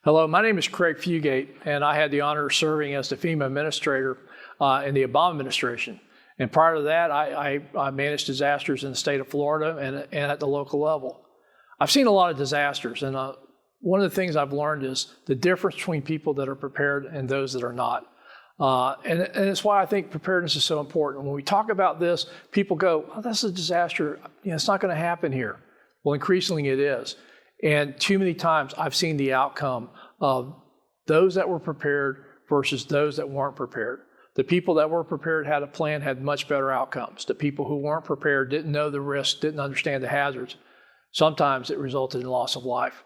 Hello, my name is Craig Fugate, and I had the honor of serving as the FEMA administrator in the Obama administration. And prior to that, I managed disasters in the state of Florida and at the local level. I've seen a lot of disasters, and one of the things I've learned is the difference between people that are prepared and those that are not. And it's why I think preparedness is so important. When we talk about this, people go, "Oh, that's a disaster. It's not going to happen here." Well, increasingly it is. And too many times I've seen the outcome of those that were prepared versus those that weren't prepared. The people that were prepared had a plan, had much better outcomes. The people who weren't prepared didn't know the risks, didn't understand the hazards. Sometimes it resulted in loss of life.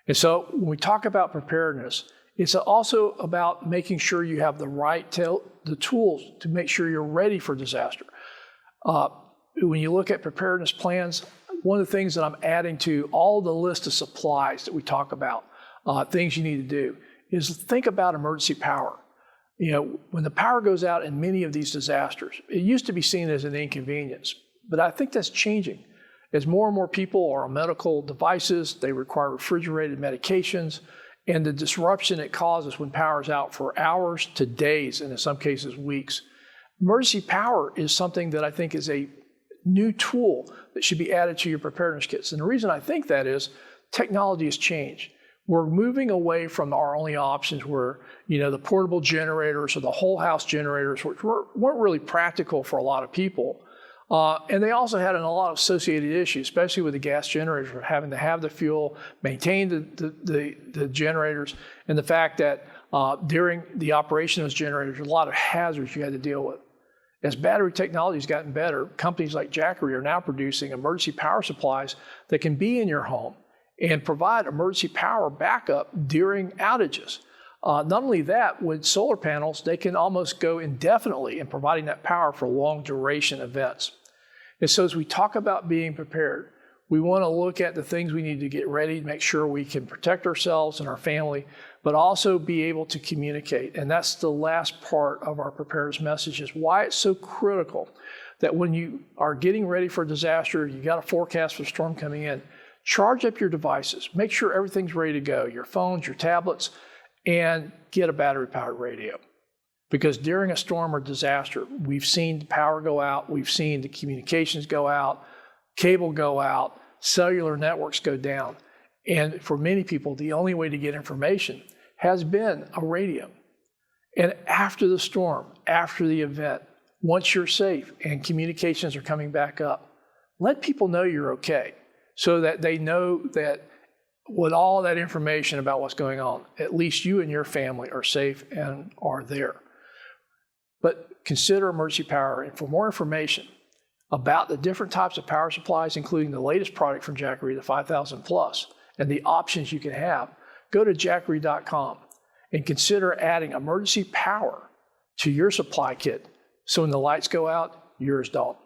And so when we talk about preparedness, it's also about making sure you have the tools to make sure you're ready for disaster. When you look at preparedness plans, one of the things that I'm adding to all the list of supplies that we talk about, things you need to do, is think about emergency power. When the power goes out in many of these disasters, it used to be seen as an inconvenience, but I think that's changing. As more and more people are on medical devices, they require refrigerated medications, and the disruption it causes when power is out for hours to days, and in some cases weeks. Emergency power is something that I think is a new tool that should be added to your preparedness kits. And the reason I think that is technology has changed. We're moving away from our only options where, the portable generators or the whole house generators, which weren't really practical for a lot of people. And they also had a lot of associated issues, especially with the gas generators, having to have the fuel, maintain the generators, and the fact that during the operation of those generators, there's a lot of hazards you had to deal with. As battery technology has gotten better, companies like Jackery are now producing emergency power supplies that can be in your home and provide emergency power backup during outages. Not only that, with solar panels, they can almost go indefinitely in providing that power for long duration events. And so as we talk about being prepared, we want to look at the things we need to get ready to make sure we can protect ourselves and our family, but also be able to communicate. And that's the last part of our preparedness message, is why it's so critical that when you are getting ready for a disaster, you got a forecast for a storm coming in, charge up your devices. Make sure everything's ready to go, your phones, your tablets, and get a battery-powered radio. Because during a storm or disaster, we've seen the power go out, we've seen the communications go out, cable go out, cellular networks go down. And for many people, the only way to get information has been a radio. And after the storm, after the event, once you're safe and communications are coming back up, let people know you're okay so that they know that with all that information about what's going on, at least you and your family are safe and are there. But consider emergency power. And for more information about the different types of power supplies, including the latest product from Jackery, the 5000 Plus, and the options you can have, go to jackery.com and consider adding emergency power to your supply kit so when the lights go out, yours don't.